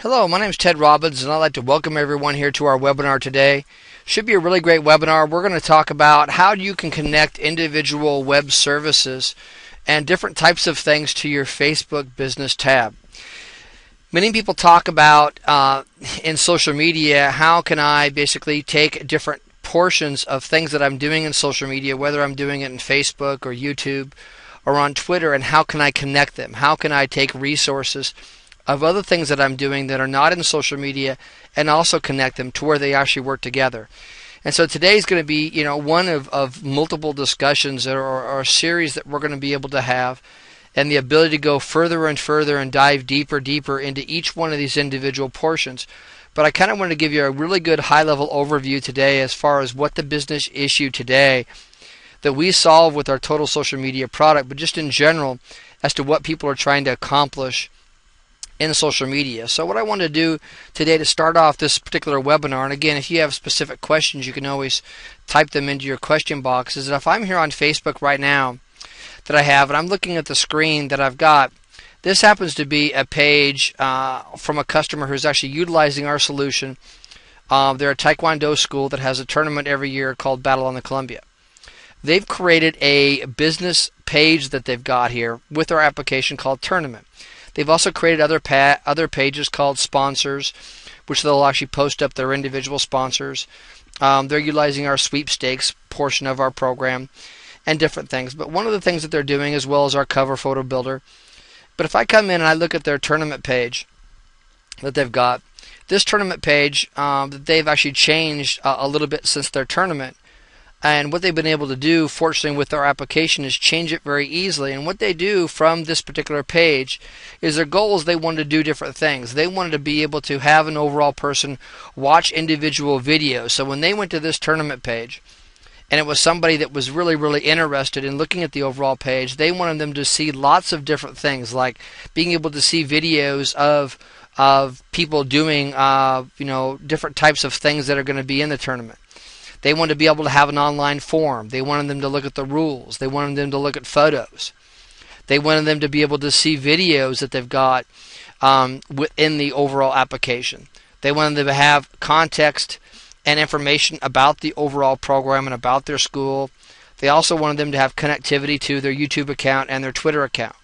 Hello, my name is Ted Robbins, and I'd like to welcome everyone here to our webinar today. Should be a really great webinar. We're going to talk about how you can connect individual web services and different types of things to your Facebook business tab. Many people talk about in social media, how can I basically take different portions of things that I'm doing in social media, whether I'm doing it in Facebook or YouTube or on Twitter, and how can I connect them? How can I take resources of other things that I'm doing that are not in social media and also connect them to where they actually work together? And so today is going to be, one of multiple discussions or a series that we're going to be able to have, and the ability to go further and further and dive deeper into each one of these individual portions. But I kind of want to give you a really good high-level overview today as far as what the business issue today that we solve with our total social media product, but just in general as to what people are trying to accomplish in social media. So what I want to do today to start off this particular webinar, and again, if you have specific questions, you can always type them into your question box, is that if I'm here on Facebook right now that I have, and I'm looking at the screen that I've got, this happens to be a page from a customer who's actually utilizing our solution. They're a Taekwondo school that has a tournament every year called Battle on the Columbia. They've created a business page that they've got here with our application called Tournament. They've also created other pages called Sponsors, which they'll actually post up their individual sponsors. They're utilizing our sweepstakes portion of our program and different things. But one of the things that they're doing, as well as our cover photo builder. But if I come in and I look at their tournament page that they've got, this tournament page that they've actually changed a little bit since their tournament. And what they've been able to do, fortunately, with our application is change it very easily. And what they do from this particular page is their goal is they wanted to do different things. They wanted to be able to have an overall person watch individual videos. So when they went to this tournament page, and it was somebody that was really, really interested in looking at the overall page, they wanted them to see lots of different things, like being able to see videos of people doing, different types of things that are going to be in the tournament. They wanted to be able to have an online forum. They wanted them to look at the rules. They wanted them to look at photos. They wanted them to be able to see videos that they've got within the overall application. They wanted them to have context and information about the overall program and about their school. They also wanted them to have connectivity to their YouTube account and their Twitter account.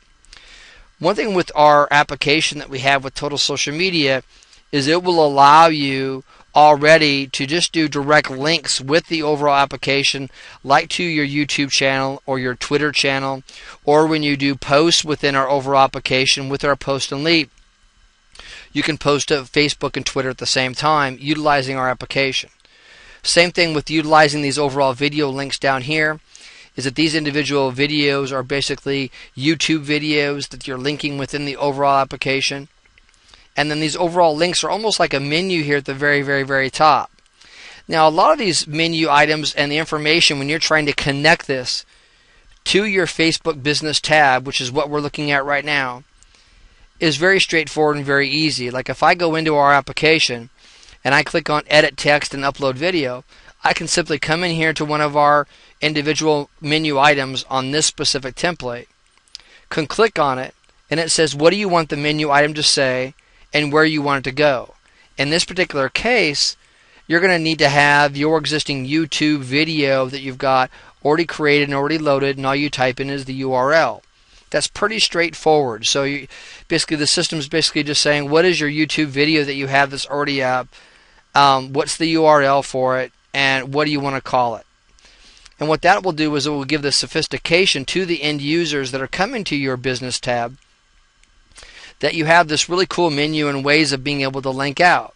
One thing with our application that we have with Total Social Media is it will allow you already to just do direct links with the overall application, like to your YouTube channel or your Twitter channel, or when you do posts within our overall application with our post and lead. You can post to Facebook and Twitter at the same time utilizing our application. Same thing with utilizing these overall video links down here, is that these individual videos are basically YouTube videos that you're linking within the overall application. And then these overall links are almost like a menu here at the very, very, very top. Now, a lot of these menu items and the information, when you're trying to connect this to your Facebook business tab, which is what we're looking at right now, is very straightforward and very easy. Like if I go into our application and I click on Edit Text and Upload Video, I can simply come in here to one of our individual menu items on this specific template, can click on it, and it says, what do you want the menu item to say and where you want it to go. In this particular case, you're going to need to have your existing YouTube video that you've got already created and already loaded, and all you type in is the URL. That's pretty straightforward. So basically the system's basically just saying, what is your YouTube video that you have that's already up? What's the URL for it? And what do you want to call it? And what that will do is it will give the sophistication to the end users that are coming to your business tab that you have this really cool menu and ways of being able to link out.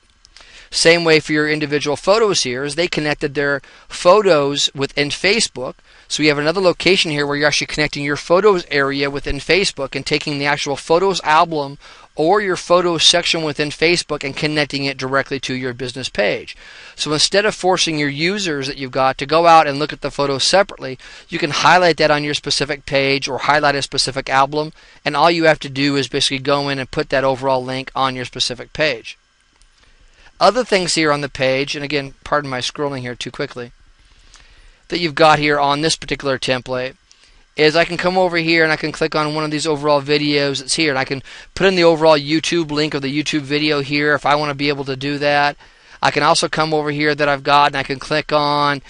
Same way for your individual photos here, is they connected their photos within Facebook. So we have another location here where you're actually connecting your photos area within Facebook and taking the actual photos album or your photos section within Facebook and connecting it directly to your business page. So instead of forcing your users that you've got to go out and look at the photos separately, you can highlight that on your specific page or highlight a specific album, and all you have to do is basically go in and put that overall link on your specific page. Other things here on the page, and again, pardon my scrolling here too quickly, that you've got here on this particular template is I can come over here and I can click on one of these overall videos that's here, and I can put in the overall YouTube link of the YouTube video here if I want to be able to do that. I can also come over here that I've got and I can click on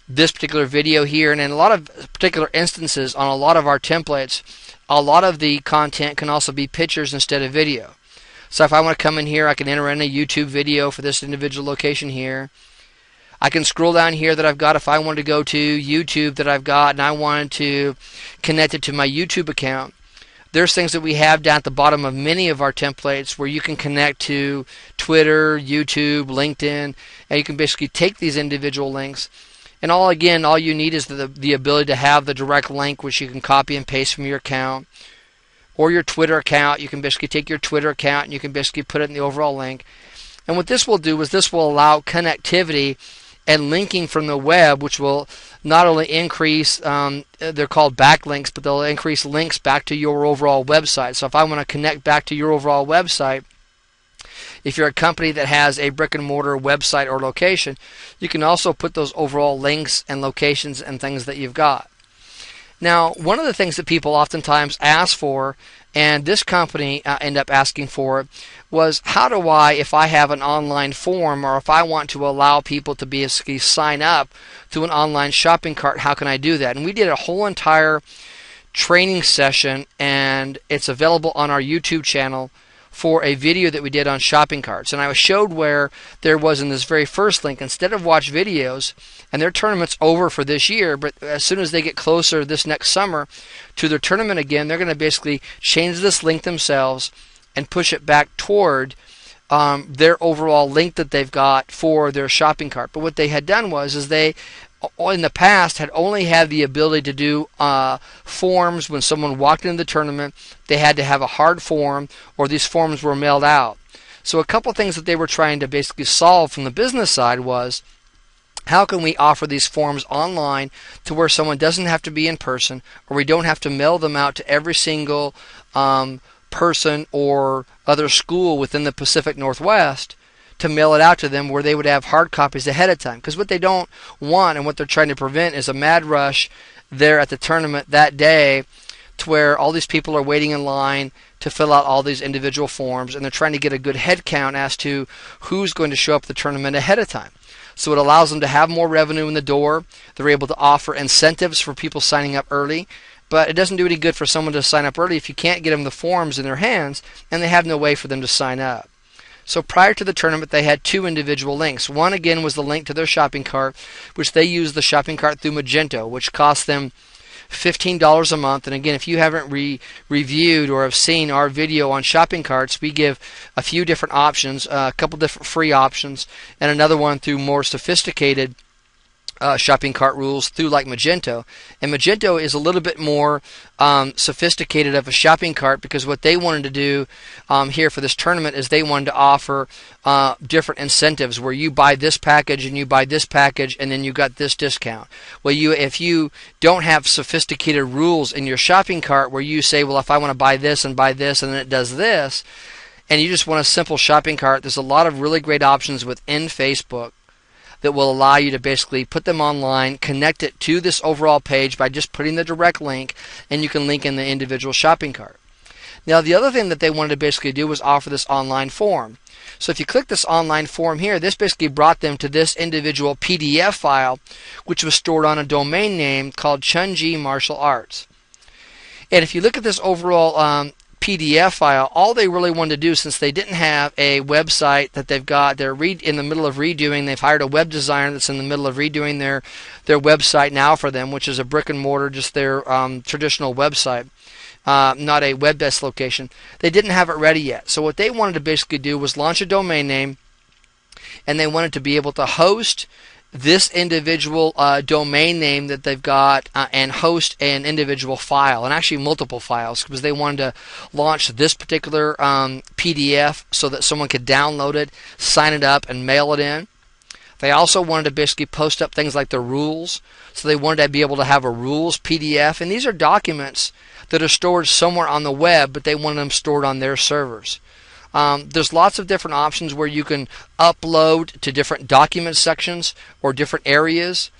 this particular video here, and in a lot of particular instances on a lot of our templates, a lot of the content can also be pictures instead of video. So if I want to come in here, I can enter in a YouTube video for this individual location here. I can scroll down here that I've got if I wanted to go to YouTube that I've got and I wanted to connect it to my YouTube account. There's things that we have down at the bottom of many of our templates where you can connect to Twitter, YouTube, LinkedIn, and you can basically take these individual links. And all you need is the ability to have the direct link, which you can copy and paste from your account or your Twitter account. You can basically take your Twitter account and you can basically put it in the overall link. And what this will do is this will allow connectivity and linking from the web, which will not only increase, they're called backlinks, but they'll increase links back to your overall website. So if I want to connect back to your overall website, if you're a company that has a brick and mortar website or location, you can also put those overall links and locations and things that you've got. Now, one of the things that people oftentimes ask for, and this company ended up asking for, was how do I, if I have an online form or if I want to allow people to basically sign up to an online shopping cart, how can I do that? And we did a whole entire training session, and it's available on our YouTube channel for a video that we did on shopping carts. And I showed where there was in this very first link, instead of watch videos, and their tournament's over for this year, but as soon as they get closer this next summer to their tournament again, they're going to basically change this link themselves and push it back toward their overall link that they've got for their shopping cart. But what they had done was they, in the past, had only had the ability to do forms when someone walked into the tournament. They had to have a hard form, or these forms were mailed out. So a couple things that they were trying to basically solve from the business side was, how can we offer these forms online to where someone doesn't have to be in person, or we don't have to mail them out to every single person or other school within the Pacific Northwest to mail it out to them, where they would have hard copies ahead of time. Because what they don't want and what they're trying to prevent is a mad rush there at the tournament that day to where all these people are waiting in line to fill out all these individual forms, and they're trying to get a good head count as to who's going to show up at the tournament ahead of time. So it allows them to have more revenue in the door. They're able to offer incentives for people signing up early. But it doesn't do any good for someone to sign up early if you can't get them the forms in their hands and they have no way for them to sign up. So prior to the tournament, they had two individual links. One, again, was the link to their shopping cart, which they used the shopping cart through Magento, which cost them $15 a month. And again, if you haven't reviewed or have seen our video on shopping carts, we give a few different options, a couple different free options, and another one through more sophisticated shopping cart rules through like Magento. And Magento is a little bit more sophisticated of a shopping cart, because what they wanted to do here for this tournament is they wanted to offer different incentives where you buy this package and you buy this package and then you got this discount. Well, if you don't have sophisticated rules in your shopping cart where you say, well, if I want to buy this and then it does this, and you just want a simple shopping cart, there's a lot of really great options within Facebook that will allow you to basically put them online, connect it to this overall page by just putting the direct link, and you can link in the individual shopping cart. Now, the other thing that they wanted to basically do was offer this online form. So if you click this online form here, this basically brought them to this individual PDF file, which was stored on a domain name called Chunji Martial Arts. And if you look at this overall PDF file, all they really wanted to do, since they didn't have a website that they've got, they're in the middle of redoing, they've hired a web designer that's in the middle of redoing their website now for them, which is a brick and mortar, just their traditional website, not a web-based location. They didn't have it ready yet. So what they wanted to basically do was launch a domain name, and they wanted to be able to host this individual domain name that they've got and host an individual file, and actually multiple files, because they wanted to launch this particular PDF so that someone could download it, sign it up, and mail it in. They also wanted to basically post up things like the rules, so they wanted to be able to have a rules PDF, and these are documents that are stored somewhere on the web, but they wanted them stored on their servers. There's lots of different options where you can upload to different document sections or different areas.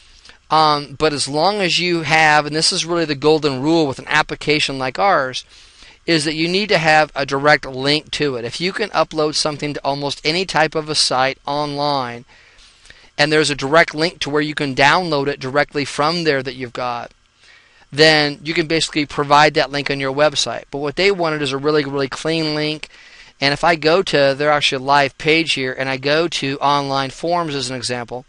But as long as you have, and this is really the golden rule with an application like ours, is that you need to have a direct link to it. If you can upload something to almost any type of a site online, and there's a direct link to where you can download it directly from there that you've got, then you can basically provide that link on your website. But what they wanted is a really, really clean link. And if I go to their actual live page here, and I go to online forms as an example,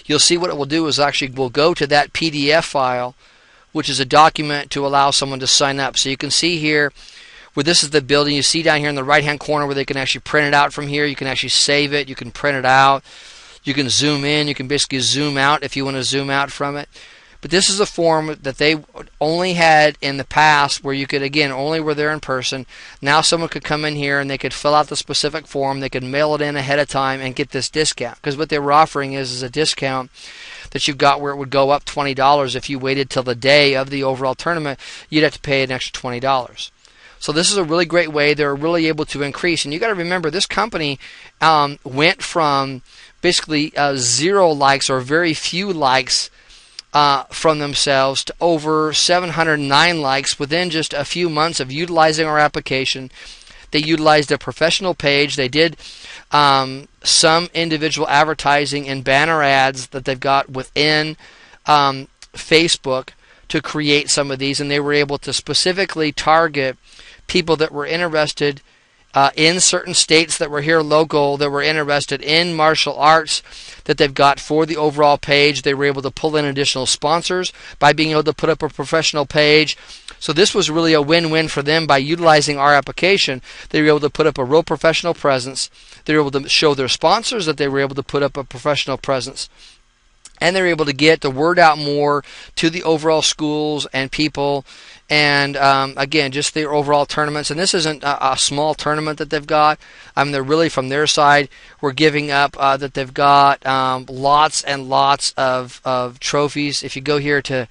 you'll see what it will do is actually we'll go to that PDF file, which is a document to allow someone to sign up. So you can see here where this is the building. You see down here in the right hand corner where they can actually print it out from here. You can actually save it. You can print it out. You can zoom in. You can basically zoom out if you want to zoom out from it. But this is a form that they only had in the past where you could, again, only were there in person. Now someone could come in here and they could fill out the specific form. They could mail it in ahead of time and get this discount. Because what they were offering is a discount that you've got where it would go up $20. If you waited till the day of the overall tournament, you'd have to pay an extra $20. So this is a really great way. They're really able to increase. And you got to remember, this company went from basically 0 likes or very few likes from themselves to over 709 likes within just a few months of utilizing our application. They utilized a professional page. They did some individual advertising and banner ads that they've got within Facebook to create some of these, and they were able to specifically target people that were interested in certain states that were here local, that were interested in martial arts that they've got for the overall page. They were able to pull in additional sponsors by being able to put up a professional page. So this was really a win-win for them by utilizing our application. They were able to put up a real professional presence. They were able to show their sponsors that they were able to put up a professional presence. And they're able to get the word out more to the overall schools and people. And again, just their overall tournaments. And this isn't a small tournament that they've got. I mean, they're really, from their side, we're giving up that they've got lots and lots of trophies. If you go here to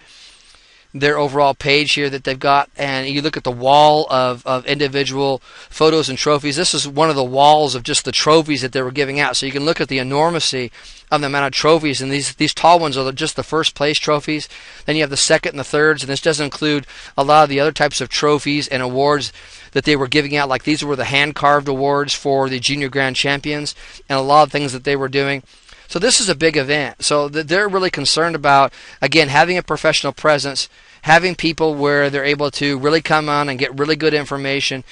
their overall page here that they've got, and you look at the wall of individual photos and trophies, this is one of the walls of just the trophies that they were giving out. So you can look at the enormity of the amount of trophies, and these tall ones are just the first place trophies. Then you have the second and the thirds, and this doesn't include a lot of the other types of trophies and awards that they were giving out. Like these were the hand-carved awards for the junior grand champions, and a lot of things that they were doing. So this is a big event. So they're really concerned about, again, having a professional presence, having people where they're able to really come on and get really good information,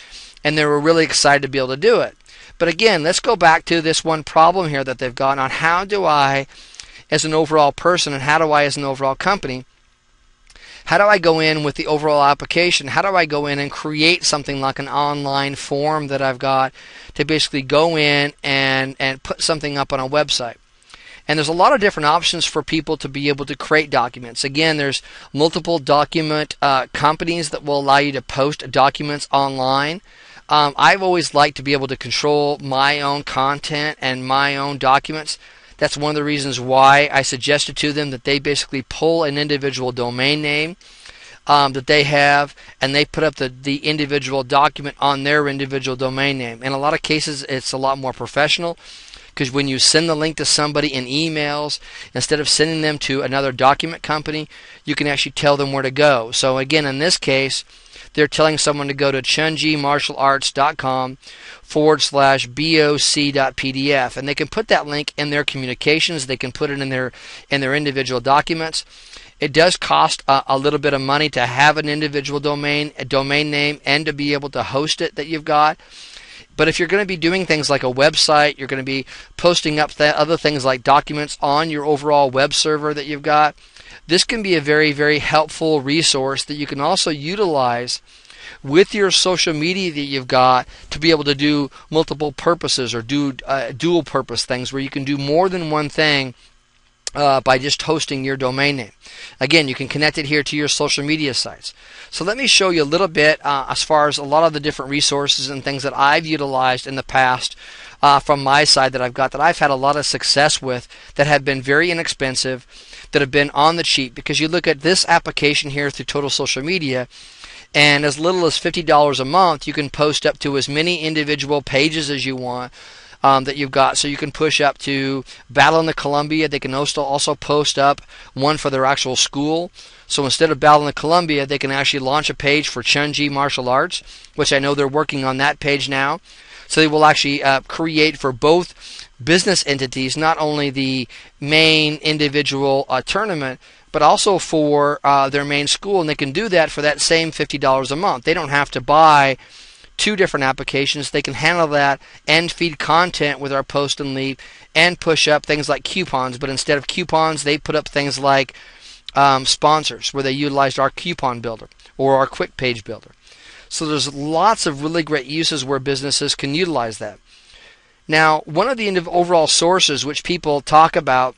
and they were really excited to be able to do it. But again, let's go back to this one problem here that they've got on how do I, as an overall person, and how do I as an overall company, how do I go in with the overall application? How do I go in and create something like an online form that I've got to basically go in and put something up on a website? And there's a lot of different options for people to be able to create documents. Again, there's multiple document companies that will allow you to post documents online. I've always liked to be able to control my own content and my own documents. That's one of the reasons why I suggested to them that they basically pull an individual domain name that they have, and they put up the individual document on their individual domain name. In a lot of cases, it's a lot more professional, because when you send the link to somebody in emails, instead of sending them to another document company, you can actually tell them where to go. So again, in this case, they're telling someone to go to chunjimartialarts.com/boc.pdf, and they can put that link in their communications. They can put it in their individual documents. It does cost a little bit of money to have an individual domain name, and to be able to host it that you've got. But if you're going to be doing things like a website, you're going to be posting up other things like documents on your overall web server that you've got, this can be a very, very helpful resource that you can also utilize with your social media that you've got to be able to do multiple purposes, or do dual purpose things where you can do more than one thing by just hosting your domain name. Again, you can connect it here to your social media sites. So let me show you a little bit as far as a lot of the different resources and things that I've utilized in the past from my side that I've got, that I've had a lot of success with, that have been very inexpensive, that have been on the cheap. Because you look at this application here through Total Social Media, and as little as $50 a month, you can post up to as many individual pages as you want. that you've got. So you can push up to Battle in the Columbia. They can also post up one for their actual school. So instead of Battle in the Columbia, they can actually launch a page for Chunji Martial Arts, which I know they're working on that page now. So they will actually create for both business entities, not only the main individual tournament, but also for their main school. And they can do that for that same $50 a month. They don't have to buy two different applications. They can handle that and feed content with our post and leave and push up things like coupons. But instead of coupons, they put up things like sponsors, where they utilized our coupon builder or our quick page builder. So there's lots of really great uses where businesses can utilize that. Now, one of the overall sources which people talk about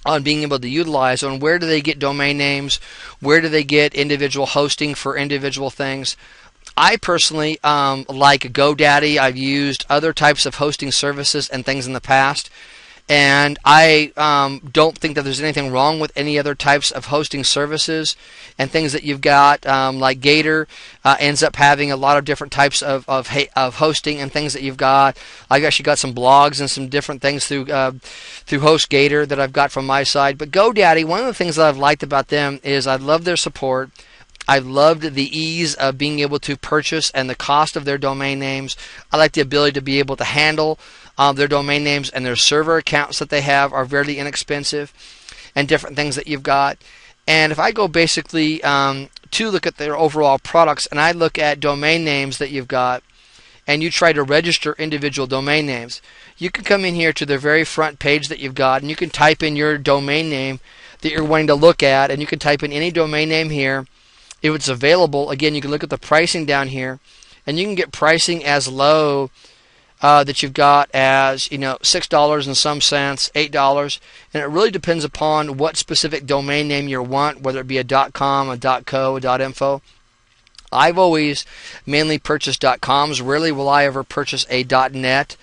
on being able to utilize on where do they get domain names, where do they get individual hosting for individual things. I personally like GoDaddy. I've used other types of hosting services and things in the past. And I don't think that there's anything wrong with any other types of hosting services and things that you've got. Like Gator ends up having a lot of different types of hosting and things that you've got. I've actually got some blogs and some different things through HostGator that I've got from my side. But GoDaddy, one of the things that I've liked about them is I love their support. I loved the ease of being able to purchase and the cost of their domain names. I like the ability to be able to handle their domain names, and their server accounts that they have are very inexpensive, and different things that you've got. And if I go basically to look at their overall products, and I look at domain names that you've got, and you try to register individual domain names, you can come in here to the very front page that you've got, and you can type in your domain name that you're wanting to look at, and you can type in any domain name here. If it's available, again, you can look at the pricing down here, and you can get pricing as low that you've got as $6 and some cents, $8, and it really depends upon what specific domain name you want, whether it be a .com, a .co, a .info. I've always mainly purchased .coms. Rarely will I ever purchase a .net,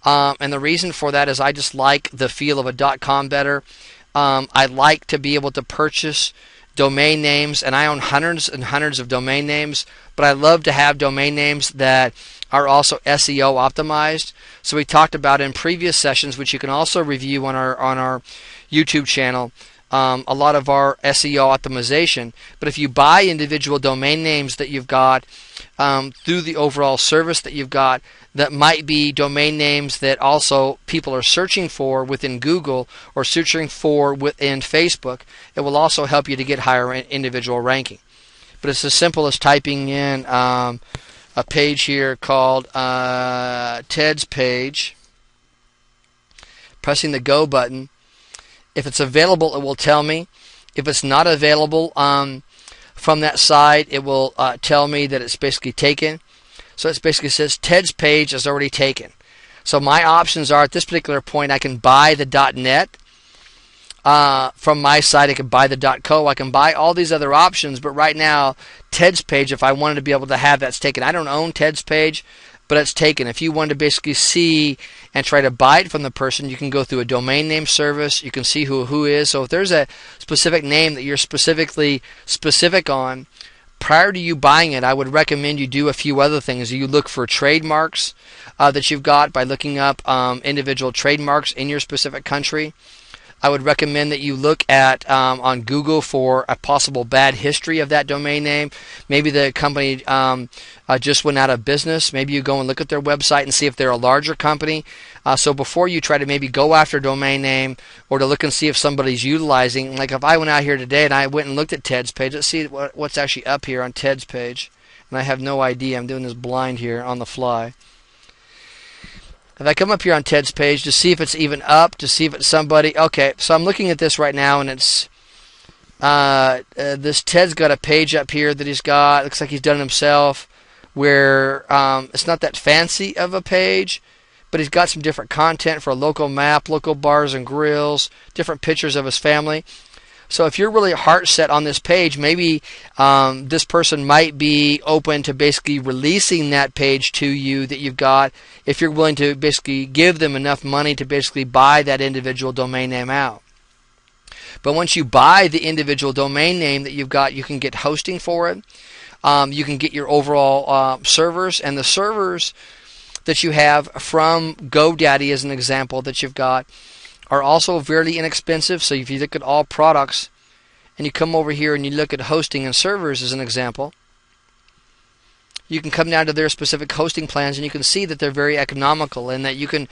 and the reason for that is I just like the feel of a .com better. I like to be able to purchase domain names, and I own hundreds and hundreds of domain names, but I love to have domain names that are also SEO optimized. So we talked about in previous sessions, which you can also review on our YouTube channel, a lot of our SEO optimization. But if you buy individual domain names that you've got through the overall service that you've got, that might be domain names that also people are searching for within Google or searching for within Facebook, it will also help you to get higher individual ranking. But it's as simple as typing in a page here called Ted's page, pressing the go button. If it's available, it will tell me. If it's not available from that side, it will tell me that it's basically taken. So it basically says Ted's page is already taken. So my options are, at this particular point, I can buy the .net. From my side, I can buy the .co. I can buy all these other options, but right now, Ted's page, if I wanted to be able to have that's taken. I don't own Ted's page, but it's taken. If you wanted to basically see and try to buy it from the person, you can go through a domain name service. You can see who is. So if there's a specific name that you're specific on, prior to you buying it, I would recommend you do a few other things. You look for trademarks that you've got by looking up individual trademarks in your specific country. I would recommend that you look at on Google for a possible bad history of that domain name. Maybe the company just went out of business. Maybe you go and look at their website and see if they're a larger company. So before you try to maybe go after a domain name or to look and see if somebody's utilizing, like if I went out here today and I went and looked at Ted's page, let's see what's actually up here on Ted's page. And I have no idea. I'm doing this blind here on the fly. If I come up here on Ted's page to see if it's even up, to see if it's somebody. Okay, so I'm looking at this right now, and it's this Ted's got a page up here that he's got. Looks like he's done it himself, where it's not that fancy of a page, but he's got some different content for a local map, local bars and grills, different pictures of his family. So if you're really heart set on this page, maybe this person might be open to basically releasing that page to you that you've got, if you're willing to basically give them enough money to basically buy that individual domain name out. But once you buy the individual domain name that you've got, you can get hosting for it. You can get your overall servers, and the servers, that you have from GoDaddy, as an example, that you've got, are also very inexpensive. So if you look at all products and you come over here and you look at hosting and servers as an example, you can come down to their specific hosting plans and you can see that they're very economical, and that you can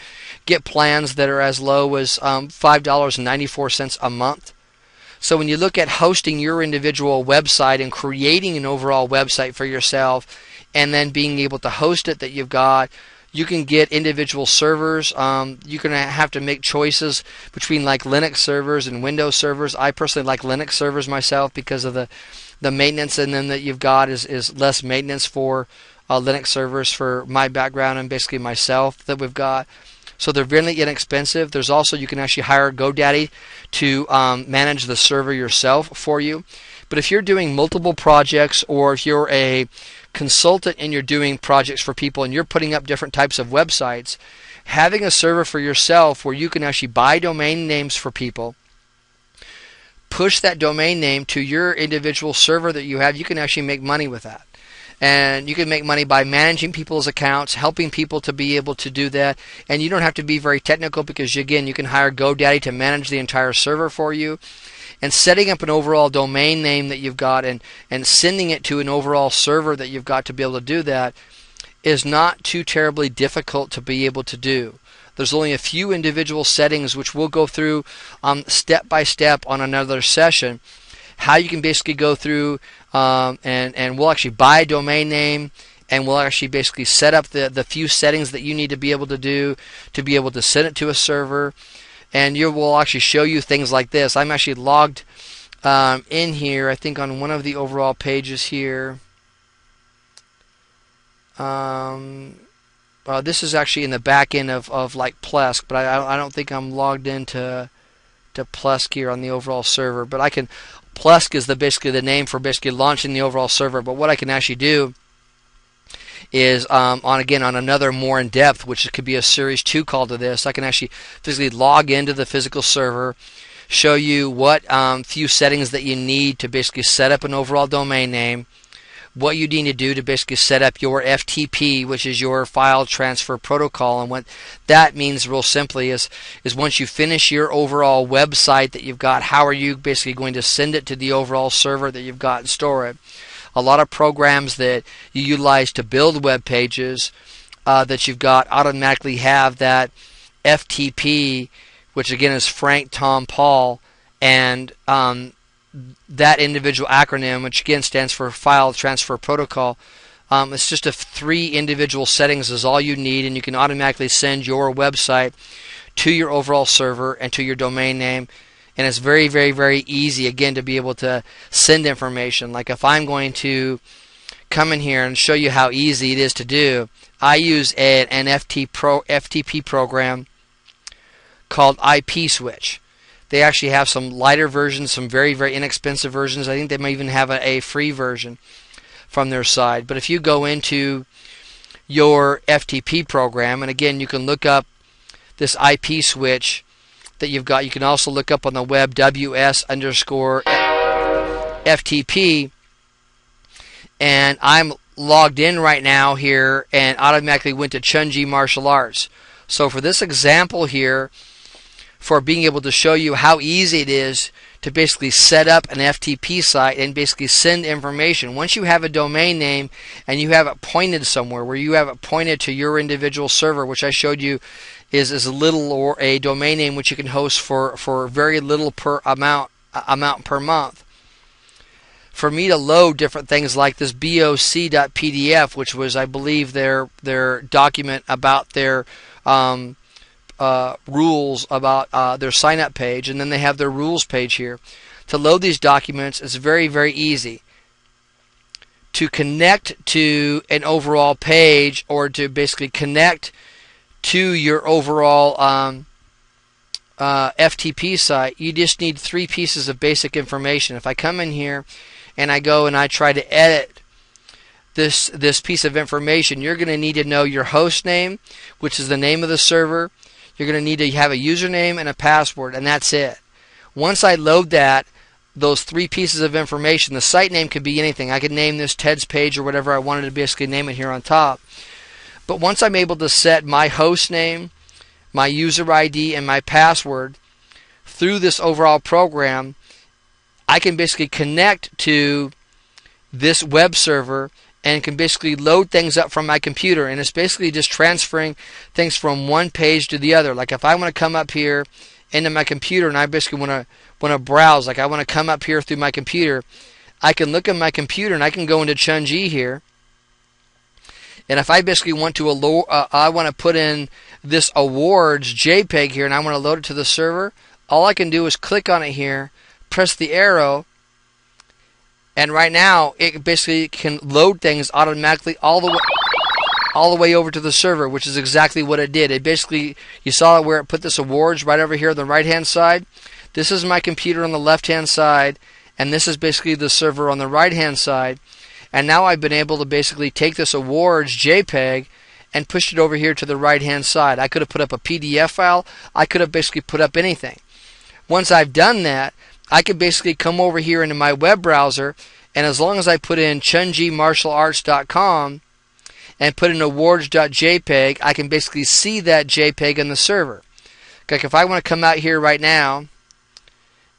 get plans that are as low as $5.94 a month. So when you look at hosting your individual website and creating an overall website for yourself and then being able to host it that you've got, you can get individual servers. You're going to have to make choices between like Linux servers and Windows servers. I personally like Linux servers myself because of the maintenance in them that you've got is less maintenance for Linux servers for my background and basically myself that we've got. So they're really inexpensive. There's also, you can actually hire GoDaddy to manage the server yourself for you. But if you're doing multiple projects, or if you're a consultant and you're doing projects for people and you're putting up different types of websites, having a server for yourself where you can actually buy domain names for people, push that domain name to your individual server that you have, you can actually make money with that. And you can make money by managing people's accounts, helping people to be able to do that. And you don't have to be very technical because, again, you can hire GoDaddy to manage the entire server for you. And setting up an overall domain name that you've got and sending it to an overall server that you've got to be able to do that is not too terribly difficult to be able to do. There's only a few individual settings which we'll go through step by step on another session, how you can basically go through and we'll actually buy a domain name, and we'll actually basically set up the few settings that you need to be able to do to be able to send it to a server. And we'll actually show you things like this. I'm actually logged in here, I think on one of the overall pages here. This is actually in the back end of like Plesk, but I don't think I'm logged into Plesk here on the overall server. But I can, Plesk is basically the name for basically launching the overall server. But what I can actually do is on another more in depth, which could be a series 2 call to this, I can actually physically log into the physical server, show you what few settings that you need to basically set up an overall domain name, what you need to do to basically set up your FTP, which is your file transfer protocol. And what that means real simply is once you finish your overall website that you've got, how are you basically going to send it to the overall server that you've got and store it. A lot of programs that you utilize to build web pages that you've got automatically have that FTP, which again is Frank, Tom, Paul, and that individual acronym, which again stands for File Transfer Protocol. It's just 3 individual settings is all you need, and you can automatically send your website to your overall server and to your domain name. And it's very, very, very easy, again, to be able to send information. Like if I'm going to come in here and show you how easy it is to do, I use an FTP program called IP Switch. They actually have some lighter versions, some very, very inexpensive versions. I think they may even have a free version from their side. But if you go into your FTP program, and again, you can look up this IP Switch that you've got. You can also look up on the web WS_FTP, and I'm logged in right now here and automatically went to Chunji Martial Arts. So for this example here, for being able to show you how easy it is to basically set up an FTP site and basically send information. Once you have a domain name and you have it pointed somewhere, where you have it pointed to your individual server, which I showed you is a little, or a domain name which you can host for very little per amount per month. For me to load different things like this boc.pdf, which was, I believe, their document about their rules about their sign-up page, and then they have their rules page here. To load these documents, it's very, very easy. To connect to an overall page, or to basically connect to your overall FTP site, you just need 3 pieces of basic information. If I come in here and I go and I try to edit this piece of information, you're going to need to know your host name, which is the name of the server. You're going to need to have a username and a password, and that's it. Once I load those 3 pieces of information, the site name could be anything. I could name this Ted's Page or whatever I wanted to basically name it here on top. But once I'm able to set my host name, my user ID, and my password through this overall program, I can basically connect to this web server and can basically load things up from my computer. And it's basically just transferring things from one page to the other. Like if I want to come up here into my computer and I basically want to browse, like I want to come up here through my computer, I can look at my computer and I can go into Chunji here. And if I basically want to I want to put in this awards JPEG here and I want to load it to the server, all I can do is click on it here, press the arrow, and right now it basically can load things automatically all the way over to the server, which is exactly what it did. It basically, you saw it where it put this awards right over here on the right hand side. This is my computer on the left hand side, and this is basically the server on the right hand side. And now I've been able to basically take this awards JPEG and push it over here to the right hand side. I could have put up a PDF file. I could have basically put up anything. Once I've done that, I could basically come over here into my web browser, and as long as I put in chunjimartialarts.com and put in awards.jpg, I can basically see that JPEG in the server. Like if I want to come out here right now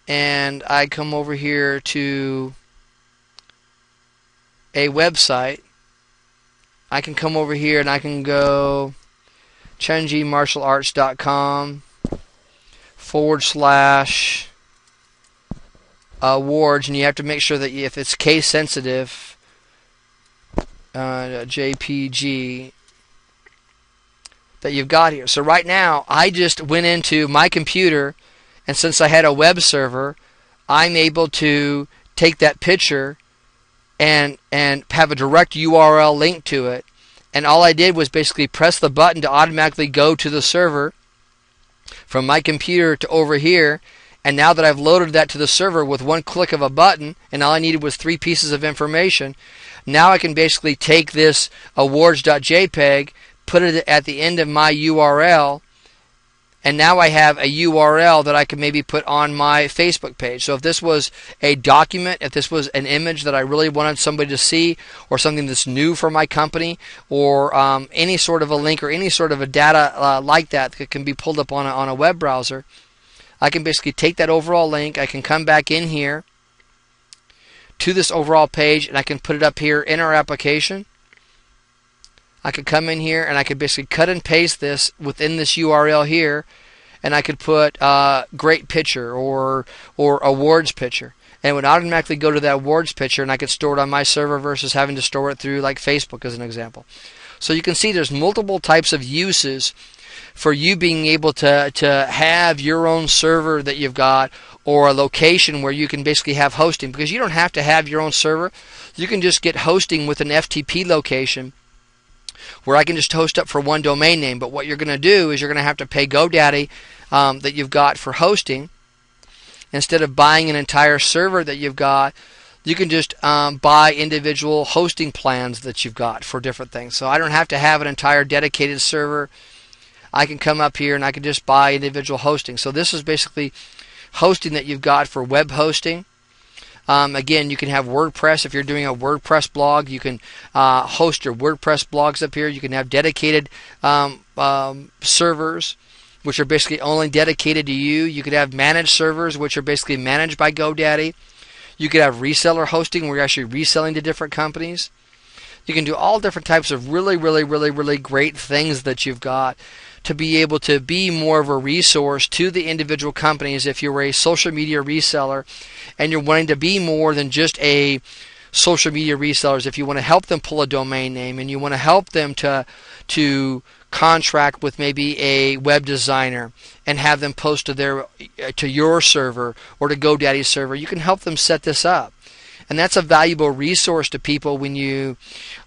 and I come over here to a website, I can come over here and I can go chunjimartialarts.com / awards, and you have to make sure that if it's case sensitive, JPG, that you've got here. So right now I just went into my computer, and since I had a web server, I'm able to take that picture and have a direct URL link to it, and all I did was basically press the button to automatically go to the server from my computer to over here. And now that I've loaded that to the server with one click of a button, and all I needed was 3 pieces of information, now I can basically take this awards.jpg, put it at the end of my URL, and now I have a URL that I can maybe put on my Facebook page. So if this was a document, if this was an image that I really wanted somebody to see, or something that's new for my company, or any sort of a link or any sort of a data like that can be pulled up on a web browser, I can basically take that overall link, I can come back in here to this overall page, and I can put it up here in our application. I could come in here and I could basically cut and paste this within this URL here, and I could put great picture or awards picture, and it would automatically go to that awards picture, and I could store it on my server versus having to store it through like Facebook as an example. So you can see there's multiple types of uses for you being able to have your own server that you've got, or a location where you can basically have hosting, because you don't have to have your own server. You can just get hosting with an FTP location where I can just host up for one domain name. But what you're going to do is you're going to have to pay GoDaddy that you've got for hosting. Instead of buying an entire server that you've got, you can just buy individual hosting plans that you've got for different things. So I don't have to have an entire dedicated server. I can come up here and I can just buy individual hosting. So this is basically hosting that you've got for web hosting. Again, you can have WordPress. If you're doing a WordPress blog, you can host your WordPress blogs up here. You can have dedicated servers, which are basically only dedicated to you. You could have managed servers, which are basically managed by GoDaddy. You could have reseller hosting, where you're actually reselling to different companies. You can do all different types of really great things that you've got to be able to be more of a resource to the individual companies. If you're a social media reseller and you're wanting to be more than just a social media reseller, if you want to help them pull a domain name and you want to help them to contract with maybe a web designer and have them post to your server or to GoDaddy's server, you can help them set this up. And that's a valuable resource to people when you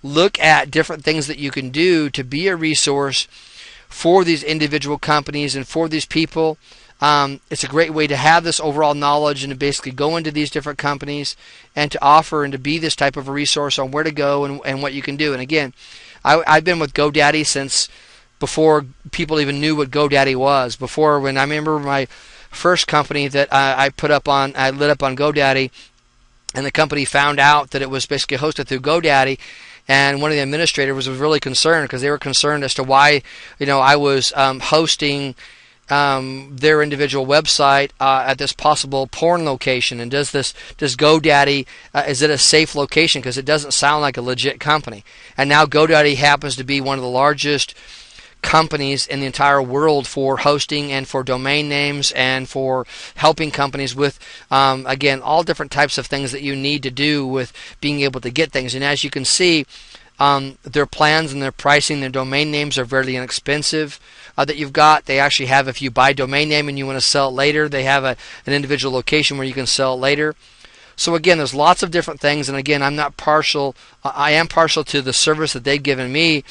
look at different things that you can do to be a resource for these individual companies and for these people. It's a great way to have this overall knowledge and to basically go into these different companies and to offer and to be this type of a resource on where to go and what you can do. And again, I've been with GoDaddy since before people even knew what GoDaddy was. Before, when I remember my first company that I lit up on GoDaddy, and the company found out that it was basically hosted through GoDaddy, and one of the administrators was really concerned because they were concerned as to why I was hosting their individual website at this possible porn location, and does GoDaddy is it a safe location, because it doesn't sound like a legit company. And now GoDaddy happens to be one of the largest companies in the entire world for hosting and for domain names and for helping companies with again, all different types of things that you need to do with being able to get things. And as you can see, their plans and their pricing, their domain names are very inexpensive that you've got. They actually have, if you buy a domain name and you want to sell it later, they have an individual location where you can sell it later. So again, there's lots of different things, and again, I'm not partial. I am partial to the service that they've given me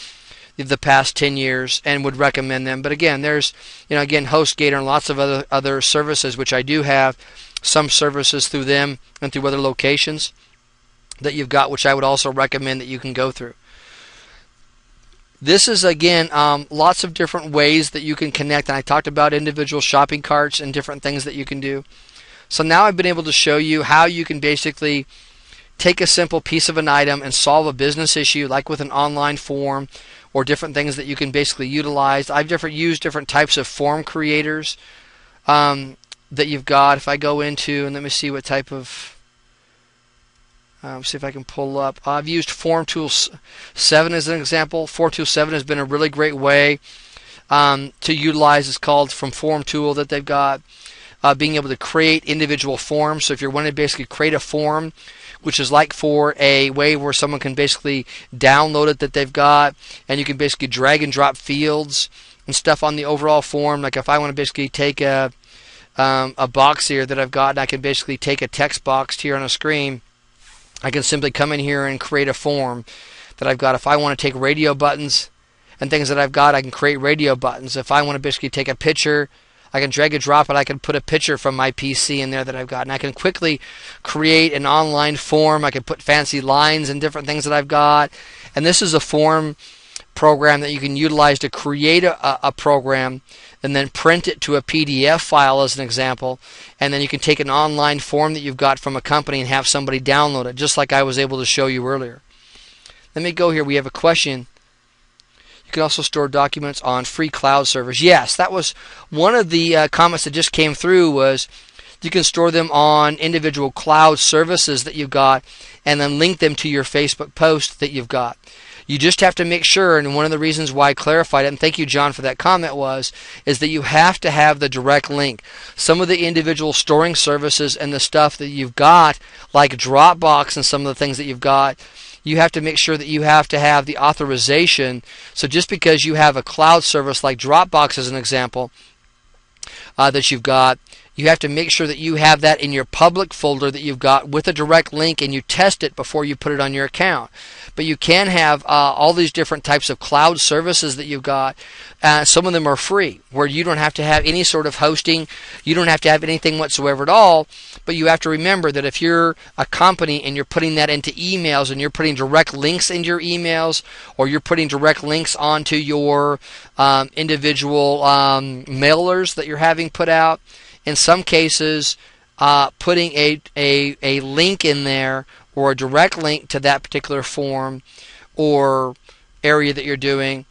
the past 10 years and would recommend them. But again, there's again, HostGator and lots of other services, which I do have some services through them and through other locations that you've got, which I would also recommend that you can go through. This is, again, lots of different ways that you can connect, and I talked about individual shopping carts and different things that you can do. So now I've been able to show you how you can basically take a simple piece of an item and solve a business issue, like with an online form, or different things that you can basically utilize. I've used different types of form creators that you've got. If I go into, and let me see what type of, see if I can pull up. I've used Form Tool 7 as an example. Form Tool 7 has been a really great way to utilize. It's called from Form Tool that they've got. Being able to create individual forms. So if you're wanting to basically create a form, which is like for a way where someone can basically download it that they've got, and you can basically drag and drop fields and stuff on the overall form. Like if I want to basically take a box here that I've got, and I can basically take a text box here on a screen, I can simply come in here and create a form that I've got. If I want to take radio buttons and things that I've got, I can create radio buttons. If I want to basically take a picture, I can drag and drop it. I can put a picture from my PC in there that I've got, and I can quickly create an online form. I can put fancy lines and different things that I've got. And this is a form program that you can utilize to create a program and then print it to a PDF file as an example, and then you can take an online form that you've got from a company and have somebody download it, just like I was able to show you earlier. Let me go here. We have a question. You can also store documents on free cloud servers. Yes, that was one of the comments that just came through, was you can store them on individual cloud services that you've got and then link them to your Facebook post that you've got. You just have to make sure, and one of the reasons why I clarified it, and thank you, John, for that comment, is that you have to have the direct link. Some of the individual storing services and the stuff that you've got, like Dropbox and some of the things that you've got, you have to make sure that you have to have the authorization. So just because you have a cloud service like Dropbox as an example that you've got, you have to make sure that you have that in your public folder that you've got with a direct link, and you test it before you put it on your account. But you can have all these different types of cloud services that you've got. Some of them are free, where you don't have to have any sort of hosting. You don't have to have anything whatsoever at all. But you have to remember that if you're a company and you're putting that into emails, and you're putting direct links into your emails, or you're putting direct links onto your individual mailers that you're having put out, in some cases, putting a link in there, or a direct link to that particular form or area that you're doing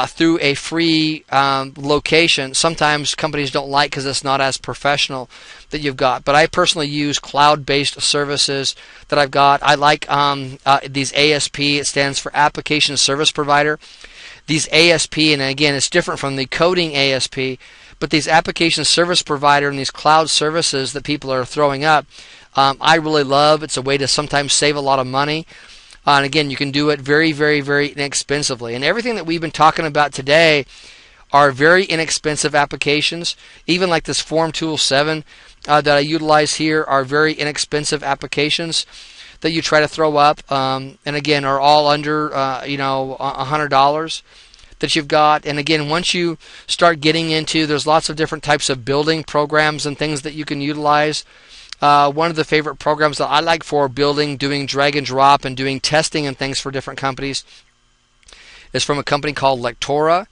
through a free location, sometimes companies don't like, because it's not as professional that you've got. But I personally use cloud-based services that I've got. I like these ASP. It stands for Application Service Provider. These ASP, and again, it's different from the coding ASP, but these application service provider and these cloud services that people are throwing up, I really love. It's a way to sometimes save a lot of money. And again, you can do it very, very, very inexpensively. And everything that we've been talking about today are very inexpensive applications. Even like this Form Tool 7 that I utilize here are very inexpensive applications that you try to throw up. And again, are all under $100. That you've got. And again, once you start getting into, there's lots of different types of building programs and things that you can utilize. One of the favorite programs that I like for building, doing drag and drop and doing testing and things for different companies is from a company called Lectora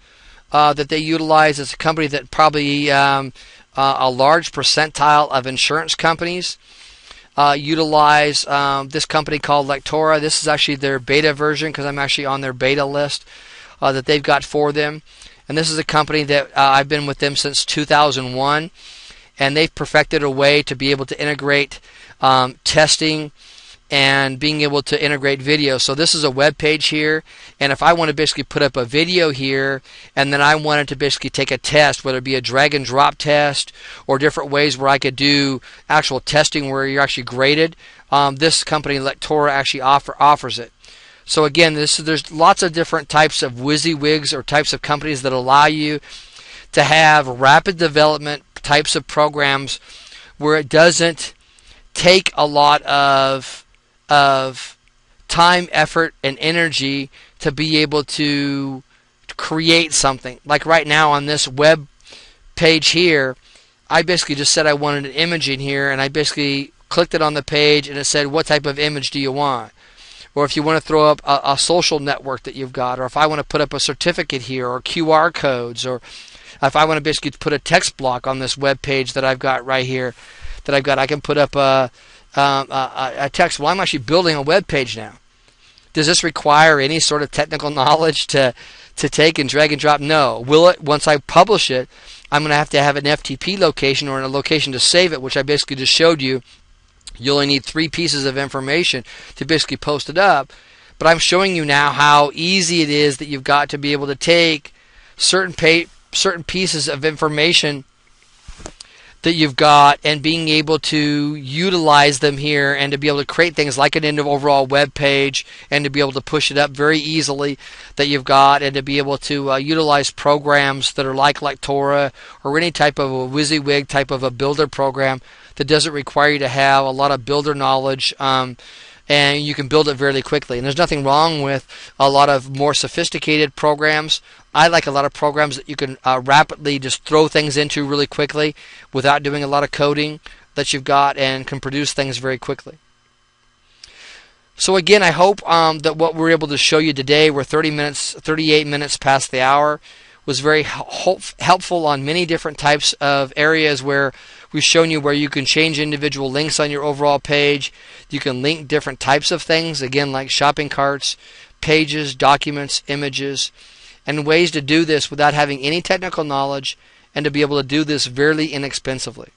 that they utilize. It's a company that probably a large percentile of insurance companies utilize this company called Lectora. This is actually their beta version because I'm actually on their beta list that they've got for them. And this is a company that I've been with them since 2001, and they've perfected a way to be able to integrate testing and being able to integrate video. So this is a web page here, and if I want to basically put up a video here and then I wanted to basically take a test, whether it be a drag and drop test or different ways where I could do actual testing where you're actually graded, this company Lectora actually offers it. So again, there's lots of different types of WYSIWYGs or types of companies that allow you to have rapid development types of programs where it doesn't take a lot of time, effort, and energy to be able to create something. Like right now on this web page here, I basically just said I wanted an image in here, and I basically clicked it on the page and it said, what type of image do you want? Or if you want to throw up a social network that you've got, or if I want to put up a certificate here, or QR codes, or if I want to basically put a text block on this web page that I've got right here, I can put up a text. Well, I'm actually building a web page now. Does this require any sort of technical knowledge to take and drag and drop? No. Will it? Once I publish it, I'm going to have an FTP location or a location to save it, which I basically just showed you. You only need 3 pieces of information to basically post it up. But I'm showing you now how easy it is that you've got to be able to take certain pieces of information that you've got and being able to utilize them here and to be able to create things like an overall web page and to be able to push it up very easily that you've got, and to be able to utilize programs that are like Lectora or any type of a WYSIWYG type of a builder program that doesn't require you to have a lot of builder knowledge, and you can build it very quickly. And there's nothing wrong with a lot of more sophisticated programs. I like a lot of programs that you can rapidly just throw things into really quickly without doing a lot of coding that you've got, and can produce things very quickly. So again, I hope that what we're able to show you today, we're 38 minutes past the hour, was very helpful on many different types of areas where we've shown you where you can change individual links on your overall page. You can link different types of things, again, like shopping carts, pages, documents, images, and ways to do this without having any technical knowledge, and to be able to do this very inexpensively.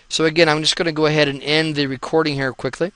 So again, I'm just going to go ahead and end the recording here quickly.